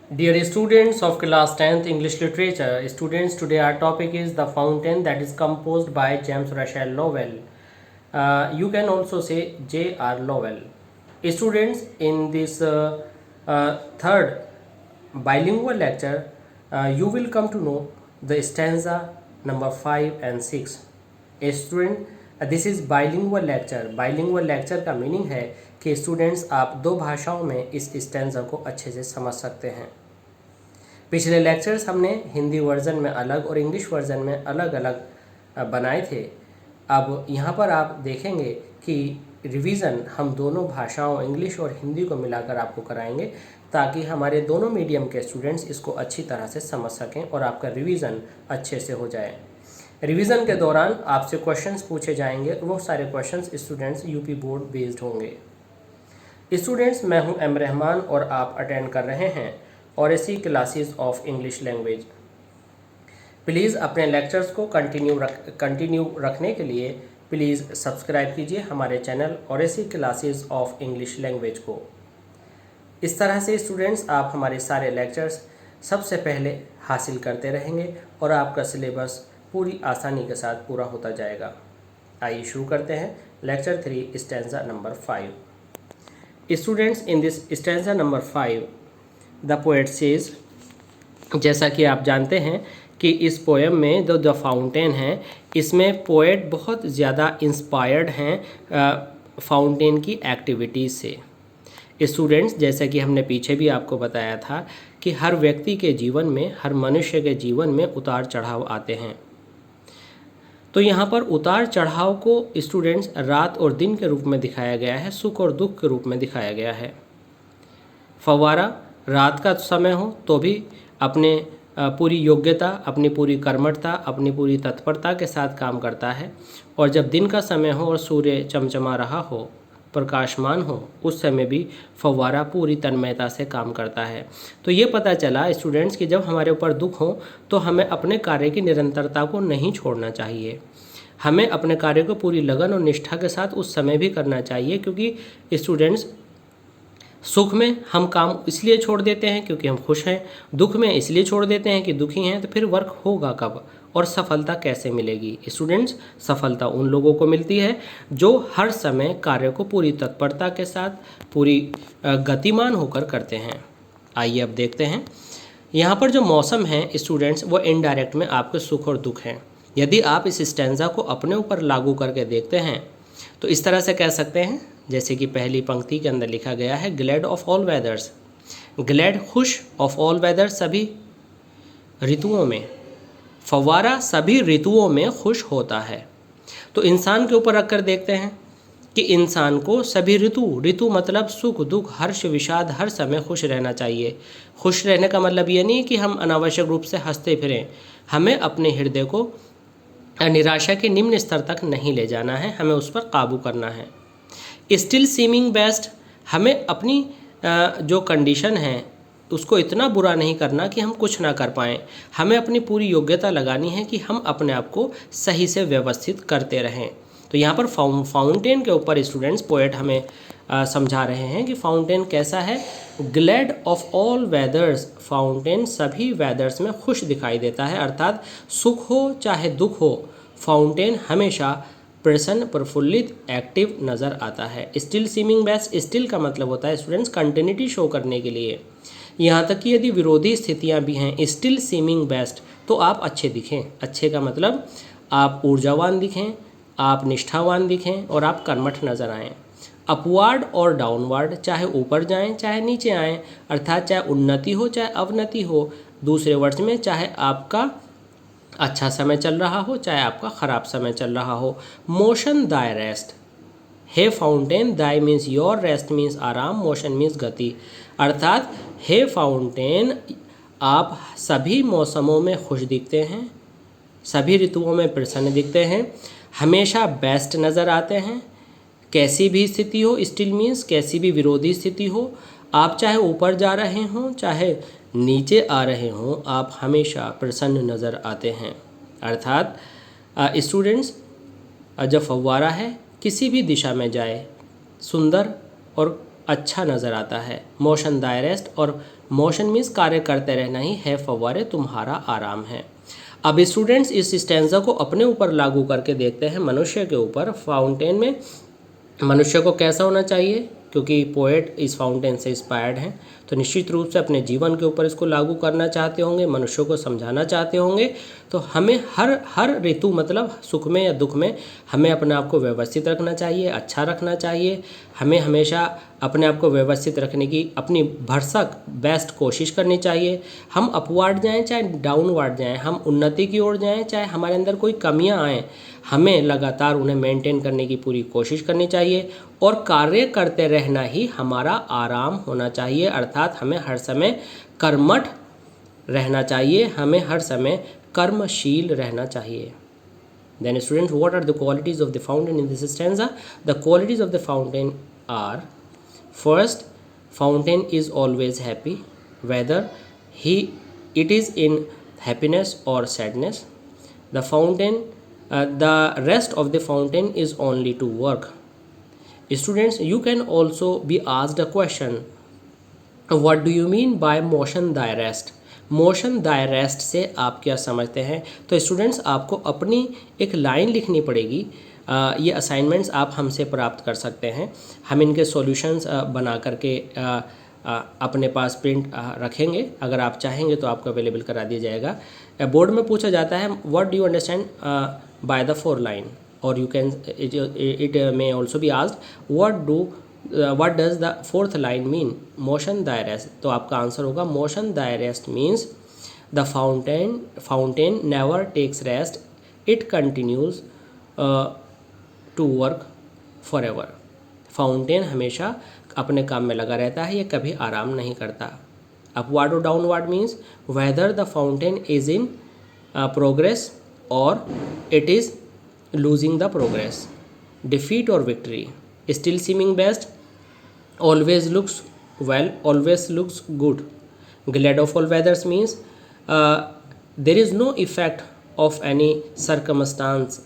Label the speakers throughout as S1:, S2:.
S1: Dear students of class 10th English Literature, students, today our topic is The Fountain, that is composed by James Russell Lowell. You can also say J.R. Lowell. Students, in this third bilingual lecture, you will come to know the stanza number 5 and 6. Student, this is bilingual lecture. Bilingual lecture का meaning है कि students आप दो भाषाओं में इस stanza को अच्छे से समझ सकते हैं. पिछले लेक्चर्स हमने हिंदी वर्जन में अलग और इंग्लिश वर्जन में अलग अलग बनाए थे. अब यहाँ पर आप देखेंगे कि रिवीजन हम दोनों भाषाओं इंग्लिश और हिंदी को मिलाकर आपको कराएंगे ताकि हमारे दोनों मीडियम के स्टूडेंट्स इसको अच्छी तरह से समझ सकें और आपका रिवीजन अच्छे से हो जाए. रिवीजन के दौरान आपसे क्वेश्चंस पूछे जाएंगे. वो सारे questions students UP board based होंगे. स्टूडेंट्स, मैं हूं एम रहमान और आप अटेंड कर रहे हैं Oracy classes of English language. Please अपने लेक्चर्स को कंटिन्यू रखने के लिए प्लीज़ सब्सक्राइब कीजिए हमारे channel Oracy classes of English language को. इस तरह से स्टूडेंट्स आप हमारे सारे लेक्चर्स सबसे पहले हासिल करते रहेंगे और आपका सिलेबस पूरी आसानी के साथ पूरा होता जाएगा. आइए शुरू करते हैं lecture 3 stanza number 5. Students, in this stanza number 5 the poet says, जैसा कि आप जानते हैं कि इस पोएम में द फाउंटेन है, इसमें पोएट बहुत ज़्यादा इंस्पायर्ड हैं फाउंटेन की एक्टिविटीज़ से. स्टूडेंट्स, जैसा कि हमने पीछे भी आपको बताया था कि हर व्यक्ति के जीवन में, हर मनुष्य के जीवन में उतार चढ़ाव आते हैं. तो यहाँ पर उतार चढ़ाव को स्टूडेंट्स रात और दिन के रूप में दिखाया गया है, सुख और दुख के रूप में दिखाया गया है. फव्वारा रात का समय हो तो भी अपने पूरी योग्यता, अपनी पूरी कर्मठता, अपनी पूरी तत्परता के साथ काम करता है, और जब दिन का समय हो और सूर्य चमचमा रहा हो, प्रकाशमान हो, उस समय भी फव्वारा पूरी तन्मयता से काम करता है. तो ये पता चला स्टूडेंट्स कि जब हमारे ऊपर दुख हो तो हमें अपने कार्य की निरंतरता को नहीं छोड़ना चाहिए. हमें अपने कार्य को पूरी लगन और निष्ठा के साथ उस समय भी करना चाहिए, क्योंकि स्टूडेंट्स सुख में हम काम इसलिए छोड़ देते हैं क्योंकि हम खुश हैं, दुख में इसलिए छोड़ देते हैं कि दुखी हैं. तो फिर वर्क होगा कब और सफलता कैसे मिलेगी? स्टूडेंट्स, सफलता उन लोगों को मिलती है जो हर समय कार्य को पूरी तत्परता के साथ, पूरी गतिमान होकर करते हैं. आइए अब देखते हैं. यहाँ पर जो मौसम है स्टूडेंट्स, वो इनडायरेक्ट में आपके सुख और दुख हैं. यदि आप इस स्टैंजा को अपने ऊपर लागू करके देखते हैं तो इस तरह से कह सकते हैं, जैसे कि पहली पंक्ति के अंदर लिखा गया है, glad of all weathers. Glad खुश, ऑफ ऑल वेदर्स सभी ऋतुओं में, फव्वारा सभी ऋतुओं में खुश होता है. तो इंसान के ऊपर रखकर देखते हैं कि इंसान को सभी ऋतु मतलब सुख दुख हर्ष विषाद हर समय खुश रहना चाहिए. खुश रहने का मतलब ये नहीं कि हम अनावश्यक रूप से हंसते फिरें. हमें अपने हृदय को निराशा के निम्न स्तर तक नहीं ले जाना है, हमें उस पर काबू करना है. स्टिल सीमिंग बेस्ट, हमें अपनी जो कंडीशन है उसको इतना बुरा नहीं करना कि हम कुछ ना कर पाएँ. हमें अपनी पूरी योग्यता लगानी है कि हम अपने आप को सही से व्यवस्थित करते रहें. तो यहाँ पर फाउंटेन के ऊपर स्टूडेंट्स पोएट हमें समझा रहे हैं कि फाउंटेन कैसा है. Glad of all weathers, fountain सभी वेदर्स में खुश दिखाई देता है, अर्थात सुख हो चाहे दुख हो, फाउंटेन हमेशा प्रसन्न, प्रफुल्लित, एक्टिव नज़र आता है. स्टिल सीमिंग बेस्ट, स्टिल का मतलब होता है स्टूडेंट्स कंटिन्यूटी शो करने के लिए. यहाँ तक कि यदि विरोधी स्थितियाँ भी हैं, स्टिल सीमिंग बेस्ट, तो आप अच्छे दिखें. अच्छे का मतलब आप ऊर्जावान दिखें, आप निष्ठावान दिखें और आप कर्मठ नज़र आएँ. अपवार्ड और डाउनवार्ड, चाहे ऊपर जाएं चाहे नीचे आएँ, अर्थात चाहे उन्नति हो चाहे अवनति हो. दूसरे वर्ष में चाहे आपका अच्छा समय चल रहा हो चाहे आपका ख़राब समय चल रहा हो. मोशन दाय रेस्ट, हे फाउंटेन दाय मीन्स योर, रेस्ट मीन्स आराम, मोशन मीन्स गति. अर्थात हे फाउंटेन, आप सभी मौसमों में खुश दिखते हैं, सभी ऋतुओं में प्रसन्न दिखते हैं, हमेशा बेस्ट नज़र आते हैं. कैसी भी स्थिति हो, स्टिल मीन्स कैसी भी विरोधी स्थिति हो, आप चाहे ऊपर जा रहे हों चाहे नीचे आ रहे हों, आप हमेशा प्रसन्न नज़र आते हैं. अर्थात स्टूडेंट्स, जब फव्वारा है किसी भी दिशा में जाए, सुंदर और अच्छा नज़र आता है। मोशन द रेस्ट, और मोशन मीन्स कार्य करते रहना ही है, फव्वारे तुम्हारा आराम है। अब स्टूडेंट्स इस स्टैंजा को अपने ऊपर लागू करके देखते हैं मनुष्य के ऊपर। फाउंटेन में मनुष्य को कैसा होना चाहिए, क्योंकि पोएट इस फाउंटेन से इंस्पायर्ड हैं, तो निश्चित रूप से अपने जीवन के ऊपर इसको लागू करना चाहते होंगे, मनुष्यों को समझाना चाहते होंगे। तो हमें हर ऋतु मतलब सुख में या दुख में हमें अपने आप को व्यवस्थित रखना चाहिए, अच्छा रखना चाहिए। हमें हमेशा अपने आप को व्यवस्थित रखने की अपनी भरसक बेस्ट कोशिश करनी चाहिए। हम अपवार्ड जाएं चाहे डाउनवार्ड जाएं, हम उन्नति की ओर जाएं चाहे हमारे अंदर कोई कमियां आएँ, हमें लगातार उन्हें मेंटेन करने की पूरी कोशिश करनी चाहिए। और कार्य करते रहना ही हमारा आराम होना चाहिए, अर्थात हमें हर समय कर्मठ रहना चाहिए, हमें हर समय कर्मशील रहना चाहिए। Then students, what are the qualities of the fountain in this stanza? The qualities of the fountain are: first, fountain is always happy, whether it is in happiness or sadness. The rest of the fountain is only to work. Students, you can also be asked a question: what do you mean by motion thy rest? Motion दाय rest से आप क्या समझते हैं? तो students, आपको अपनी एक लाइन लिखनी पड़ेगी। ये असाइनमेंट्स आप हमसे प्राप्त कर सकते हैं। हम इनके सॉल्यूशंस बना करके अपने पास प्रिंट रखेंगे। अगर आप चाहेंगे तो आपको अवेलेबल करा दिया जाएगा। बोर्ड में पूछा जाता है what do you understand by the 4 line, और you can it may also be asked what does the 4th line mean? Motion thy rest. तो आपका आंसर होगा motion thy rest means the fountain never takes rest, it continues to work forever. Fountain हमेशा अपने काम में लगा रहता है, ये कभी आराम नहीं करता। अपवर्ड और downward means whether the fountain is in progress or it is losing the progress, defeat or victory, still seeming best, always looks well, always looks good. Glad of all weathers means there is no effect of any circumstance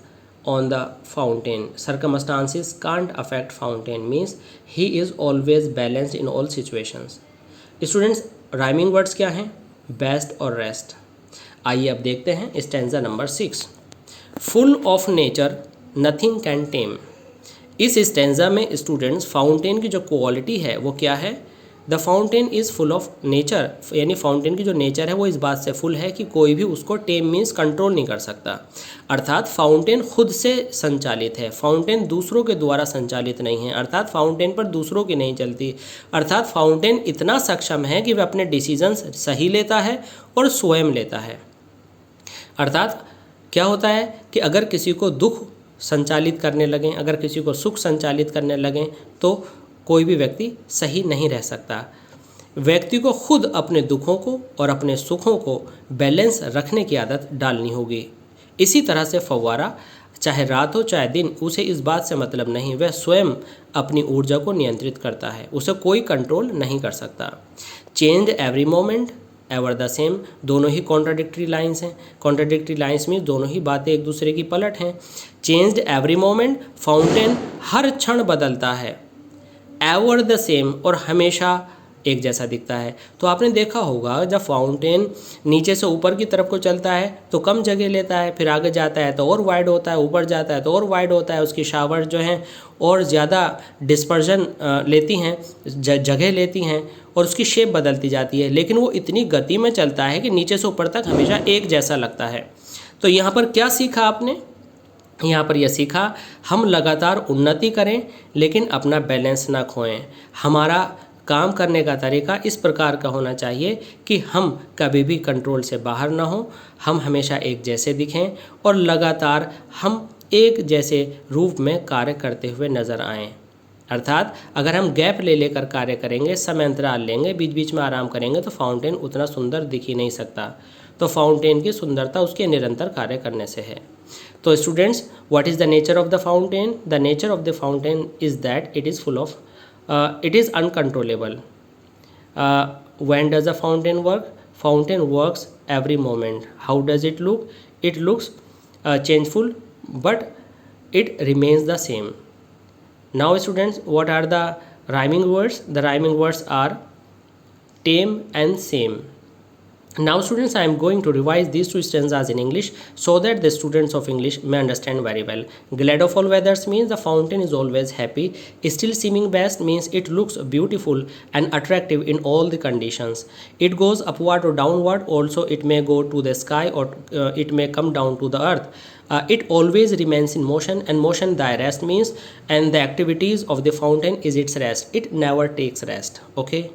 S1: on the fountain. Circumstances can't affect fountain means he is always balanced in all situations. Students, rhyming words क्या हैं? Best और rest. आइए अब देखते हैं stanza number 6. Full of nature, nothing can tame. इस stanza में students fountain की जो क्वालिटी है वो क्या है? The fountain is full of nature, यानी फाउंटेन की जो नेचर है वो इस बात से फुल है कि कोई भी उसको टेम मीन्स कंट्रोल नहीं कर सकता। अर्थात फाउंटेन खुद से संचालित है, फाउंटेन दूसरों के द्वारा संचालित नहीं है, अर्थात फाउंटेन पर दूसरों की नहीं चलती। अर्थात फाउंटेन इतना सक्षम है कि वह अपने डिसीजंस सही लेता है और स्वयं लेता है। अर्थात क्या होता है कि अगर किसी को दुख संचालित करने लगें, अगर किसी को सुख संचालित करने लगें, तो कोई भी व्यक्ति सही नहीं रह सकता। व्यक्ति को खुद अपने दुखों को और अपने सुखों को बैलेंस रखने की आदत डालनी होगी। इसी तरह से फव्वारा चाहे रात हो चाहे दिन, उसे इस बात से मतलब नहीं, वह स्वयं अपनी ऊर्जा को नियंत्रित करता है, उसे कोई कंट्रोल नहीं कर सकता। Change every moment, ever the same, दोनों ही कॉन्ट्राडिक्टरी लाइन्स हैं। कॉन्ट्राडिक्टरी लाइन्स में दोनों ही बातें एक दूसरे की पलट हैं। चेंज्ड एवरी मोमेंट, फाउंटेन हर क्षण बदलता है। एवर द सेम, और हमेशा एक जैसा दिखता है। तो आपने देखा होगा जब फाउंटेन नीचे से ऊपर की तरफ को चलता है तो कम जगह लेता है, फिर आगे जाता है तो और वाइड होता है, ऊपर जाता है तो और वाइड होता है, उसकी शावर जो हैं और ज़्यादा डिस्पर्जन लेती हैं, जगह लेती हैं और उसकी शेप बदलती जाती है, लेकिन वो इतनी गति में चलता है कि नीचे से ऊपर तक हमेशा एक जैसा लगता है। तो यहाँ पर क्या सीखा आपने? यहाँ पर यह सीखा हम लगातार उन्नति करें लेकिन अपना बैलेंस ना खोएं। हमारा काम करने का तरीका इस प्रकार का होना चाहिए कि हम कभी भी कंट्रोल से बाहर ना हो, हम हमेशा एक जैसे दिखें और लगातार हम एक जैसे रूप में कार्य करते हुए नज़र आएं। अर्थात अगर हम गैप ले लेकर कार्य करेंगे, समय अंतराल लेंगे, बीच बीच में आराम करेंगे तो फाउंटेन उतना सुंदर दिख ही नहीं सकता। तो फाउंटेन की सुंदरता उसके निरंतर कार्य करने से है। तो students, what is the nature of the fountain? The nature of the fountain is that it is full of it is uncontrollable. When does a fountain work? Fountain works every moment. How does it look? It looks changeful, but it remains the same. Now students, what are the rhyming words. The rhyming words are tame and same. Now students, I am going to revise these two stanzas in English so that the students of English may understand very well. Glad of all weathers means the fountain is always happy. Still seeming best means it looks beautiful and attractive in all the conditions. It goes upward or downward, also it may go to the sky or it may come down to the earth. It always remains in motion, and motion thy rest means, and the activities of the fountain is its rest. It never takes rest. Okay.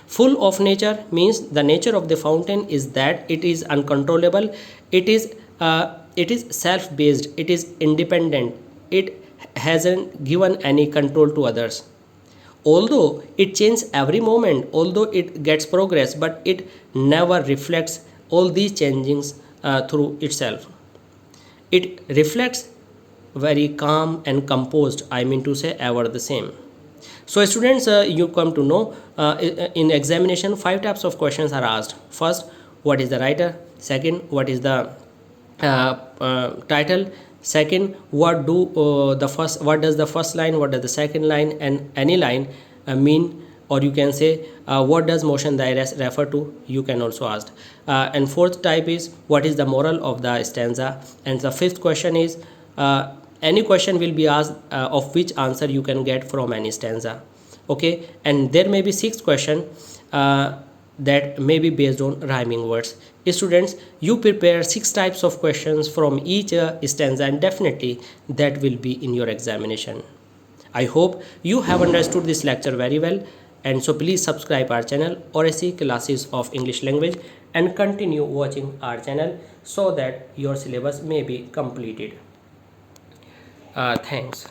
S1: Full of nature means the nature of the fountain is that it is uncontrollable, it is self based, it is independent, it hasn't given any control to others. Although it changes every moment, although it gets progress, but it never reflects all these changings through itself. It reflects very calm and composed, I mean to say ever the same. So students, you come to know in examination 5 types of questions are asked. First, what is the writer? Second, what is the title? Second, what does the first line, what does the second line, and any line mean? Or you can say what does motion thy rest refer to? You can also ask. And fourth type is what is the moral of the stanza? And the fifth question is any question will be asked of which answer you can get from any stanza. Okay, and there may be 6 question that may be based on rhyming words. Students, you prepare 6 types of questions from each stanza, and definitely that will be in your examination. I hope you have understood this lecture very well, and so please subscribe our channel ORAC Classes of English Language and continue watching our channel so that your syllabus may be completed. Thanks.